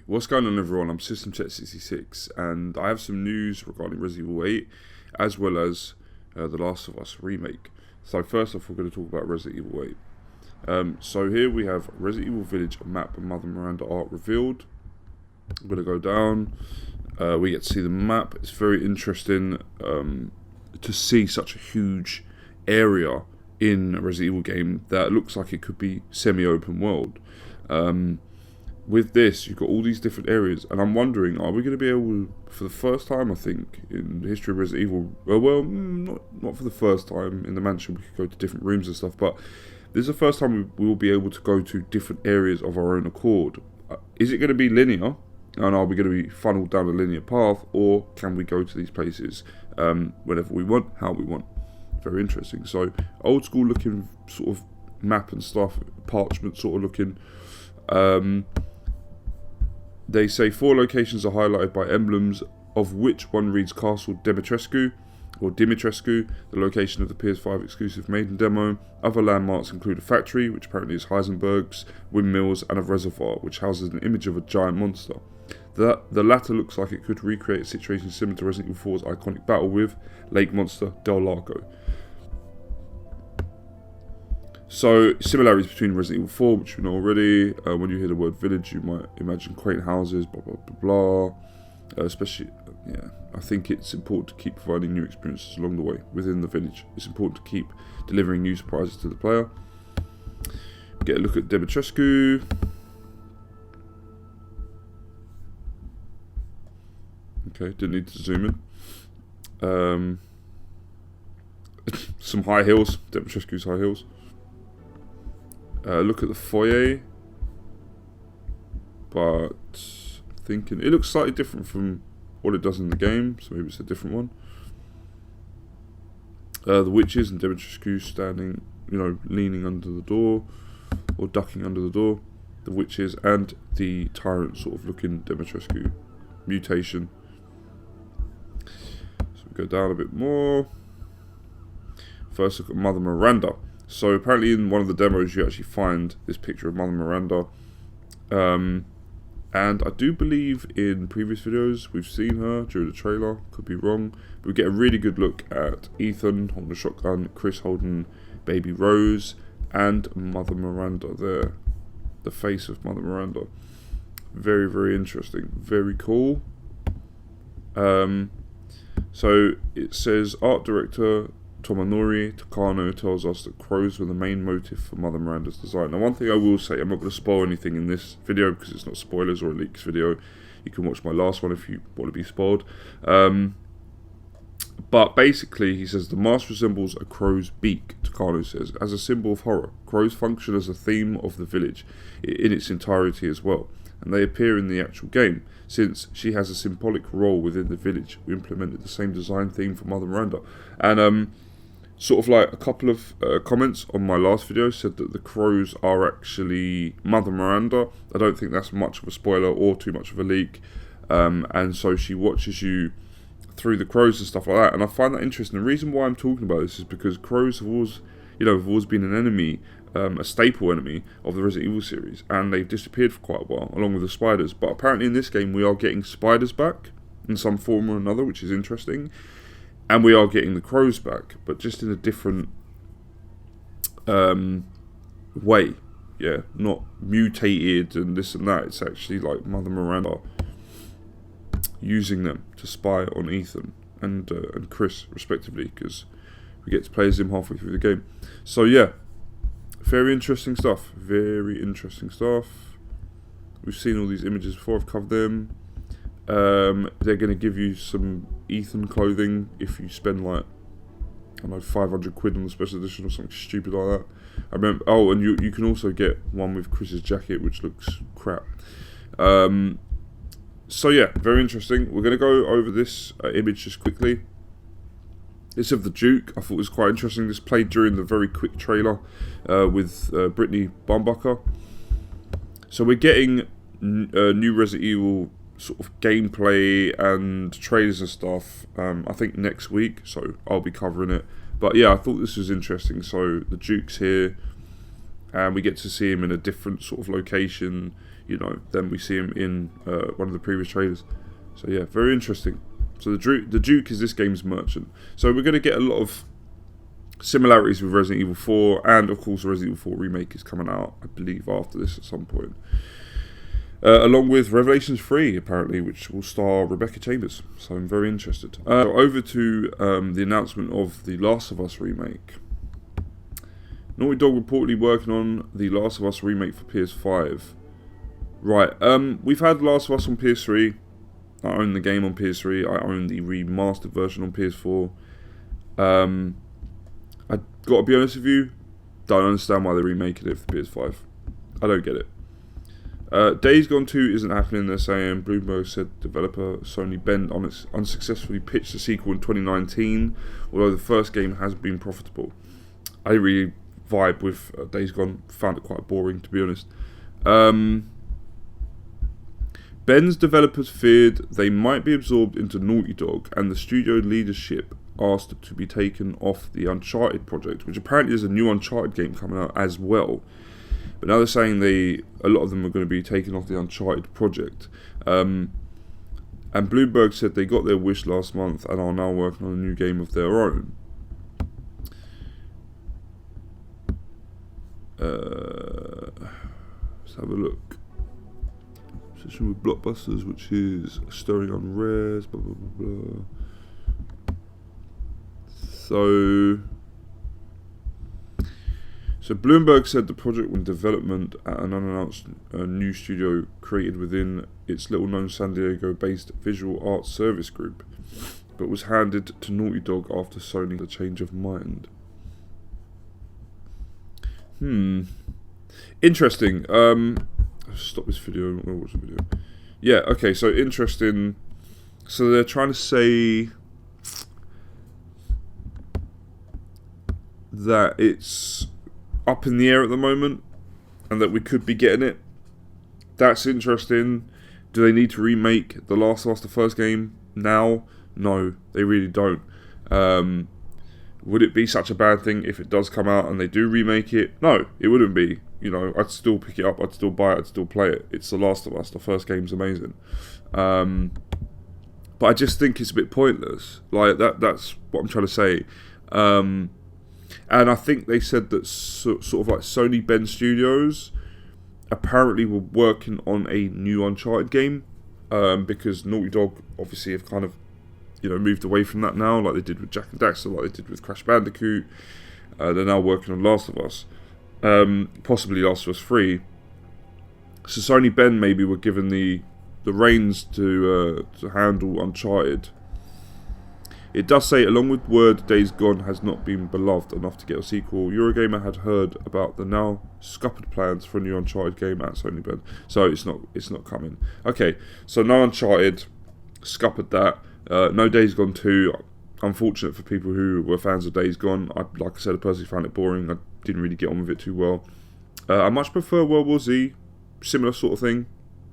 What's going on, everyone? I'm System Check 66, and I have some news regarding Resident Evil 8, as well as The Last of Us Remake. So first off, we're going to talk about Resident Evil 8. So here we have Resident Evil Village map and Mother Miranda art revealed. I'm going to go down. We get to see the map. It's very interesting to see such a huge area in a Resident Evil game that looks like it could be semi-open world. With this, you've got all these different areas, and I'm wondering, are we going to be able, for the first time, I think, in the history of Resident Evil, not for the first time in the mansion, we could go to different rooms and stuff, but this is the first time we will be able to go to different areas of our own accord. Is it going to be linear, and are we going to be funneled down a linear path, or can we go to these places whenever we want, how we want? Very interesting. So, old school looking sort of map and stuff, parchment sort of looking. They say 4 locations are highlighted by emblems, of which one reads Castle Dimitrescu, the location of the PS5 exclusive maiden demo. Other landmarks include a factory, which apparently is Heisenberg's, windmills, and a reservoir, which houses an image of a giant monster. The latter looks like it could recreate a situation similar to Resident Evil 4's iconic battle with Lake Monster Del Lago. So, similarities between Resident Evil 4, which we know already. When you hear the word village, you might imagine quaint houses, blah, blah, blah, blah. Especially, I think it's important to keep providing new experiences along the way within the village. It's important to keep delivering new surprises to the player. Get a look at Dimitrescu. Okay, didn't need to zoom in. Some high hills, Dimitrescu's high hills. Look at the foyer, but thinking it looks slightly different from what it does in the game, so maybe it's a different one. The witches and Dimitrescu standing, leaning under the door or ducking under the door. The witches and the tyrant sort of looking Dimitrescu mutation. So we go down a bit more. First look at Mother Miranda. So apparently in one of the demos you actually find this picture of Mother Miranda. And I do believe in previous videos we've seen her during the trailer, could be wrong. But we get a really good look at Ethan holding a shotgun, Chris holding baby Rose, and Mother Miranda there. The face of Mother Miranda. Very, very interesting. Very cool. So it says art director Tomonori Takano tells us that crows were the main motive for Mother Miranda's design. Now, one thing I will say, I'm not going to spoil anything in this video because it's not spoilers or a leaks video. You can watch my last one if you want to be spoiled. But basically, he says the mask resembles a crow's beak, Takano says, as a symbol of horror. Crows function as a theme of the village in its entirety as well. And they appear in the actual game. Since she has a symbolic role within the village, we implemented the same design theme for Mother Miranda. And sort of like a couple of comments on my last video said that the crows are actually Mother Miranda. I don't think that's much of a spoiler or too much of a leak. And so she watches you through the crows and stuff like that. And I find that interesting. The reason why I'm talking about this is because crows have always been an enemy, a staple enemy of the Resident Evil series, and they've disappeared for quite a while, along with the spiders. But apparently in this game we are getting spiders back in some form or another, which is interesting. And we are getting the crows back, but just in a different way. Yeah, not mutated and this and that. It's actually like Mother Miranda using them to spy on Ethan and Chris, respectively, because we get to play as him halfway through the game. So yeah, very interesting stuff. Very interesting stuff. We've seen all these images before. I've covered them. They're going to give you some Ethan clothing if you spend like, I don't know, 500 quid on the special edition or something stupid like that. I remember. Oh, and you can also get one with Chris's jacket, which looks crap. So yeah, very interesting. We're going to go over this image just quickly. It's of the Duke. I thought it was quite interesting. This played during the very quick trailer with Brittany Bumbucker. So we're getting new Resident Evil sort of gameplay and trailers and stuff, I think next week, so I'll be covering it. But yeah, I thought this was interesting. So the Duke's here, and we get to see him in a different sort of location. than we see him in one of the previous trailers. So yeah, very interesting. So the Duke is this game's merchant. So we're going to get a lot of similarities with Resident Evil 4, and of course Resident Evil 4 Remake is coming out, I believe, after this at some point. Along with Revelations 3, apparently, which will star Rebecca Chambers. So I'm very interested. Over to the announcement of the Last of Us remake. Naughty Dog reportedly working on the Last of Us remake for PS5. Right, we've had Last of Us on PS3. I own the game on PS3. I own the remastered version on PS4. I gotta be honest with you, don't understand why they're remaking it for PS5. I don't get it. Days Gone 2 isn't happening, they're saying. Bloomberg said developer Sony Bend unsuccessfully pitched a sequel in 2019, although the first game has been profitable. I didn't really vibe with Days Gone, found it quite boring, to be honest. Ben's developers feared they might be absorbed into Naughty Dog, and the studio leadership asked to be taken off the Uncharted project, which apparently there's a new Uncharted game coming out as well. But now they're saying a lot of them are going to be taken off the Uncharted project. And Bloomberg said they got their wish last month and are now working on a new game of their own. Let's have a look. Session with Blockbusters, which is stirring on rares, blah blah blah blah. So Bloomberg said the project was in development at an unannounced new studio created within its little-known San Diego-based visual arts service group, but was handed to Naughty Dog after Sony a change of mind. Interesting. Stop this video. I'm gonna watch the video. Yeah. Okay. So interesting. So they're trying to say that it's up in the air at the moment, and that we could be getting it. That's interesting. Do they need to remake The Last of Us, the first game, now? No, they really don't. Would it be such a bad thing if it does come out and they do remake it? No, it wouldn't be. I'd still pick it up, I'd still buy it, I'd still play it. It's The Last of Us, the first game's amazing. But I just think it's a bit pointless. Like, that's what I'm trying to say. And I think they said that sort of like Sony Bend Studios apparently were working on a new Uncharted game, because Naughty Dog obviously have kind of moved away from that now, like they did with Jak and Daxter, like they did with Crash Bandicoot. They're now working on Last of Us, possibly Last of Us 3. So Sony Bend maybe were given the reins to handle Uncharted. It does say, along with word Days Gone has not been beloved enough to get a sequel, Eurogamer had heard about the now scuppered plans for a new Uncharted game at Sony Bend. So it's not coming. Okay, so no Uncharted, scuppered that. No Days Gone 2. Unfortunate for people who were fans of Days Gone. Like I said, I personally found it boring. I didn't really get on with it too well. I much prefer World War Z, similar sort of thing,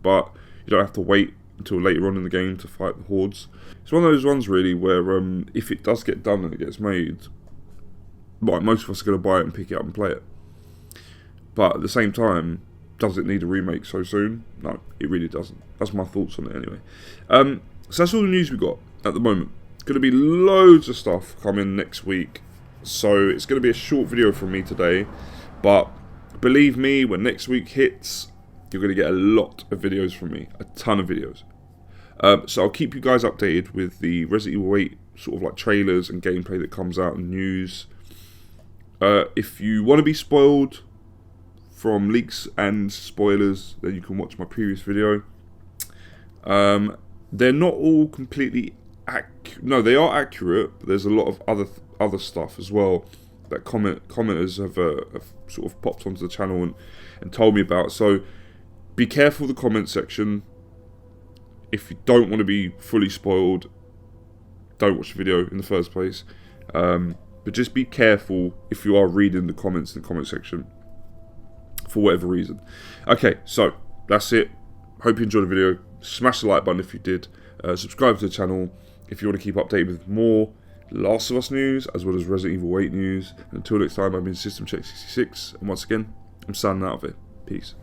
but you don't have to wait until later on in the game to fight the hordes. It's one of those ones really where if it does get done and it gets made, like, most of us are going to buy it and pick it up and play it. But at the same time, does it need a remake so soon? No, it really doesn't. That's my thoughts on it anyway. So that's all the news we got at the moment. Going to be loads of stuff coming next week, so it's going to be a short video from me today, but believe me, when next week hits, you're going to get a lot of videos from me, a ton of videos. So I'll keep you guys updated with the Resident Evil 8 sort of like trailers and gameplay that comes out and news. If you want to be spoiled from leaks and spoilers, then you can watch my previous video. They're not all completely no, they are accurate, but there's a lot of other stuff as well that commenters have sort of popped onto the channel and told me about. So be careful of the comment section. If you don't want to be fully spoiled, don't watch the video in the first place. But just be careful if you are reading the comments in the comment section for whatever reason. Okay, so that's it. Hope you enjoyed the video. Smash the like button if you did. Subscribe to the channel if you want to keep updated with more Last of Us news as well as Resident Evil 8 news. And until next time, I've been System Check 66, and once again, I'm signing out of it. Peace.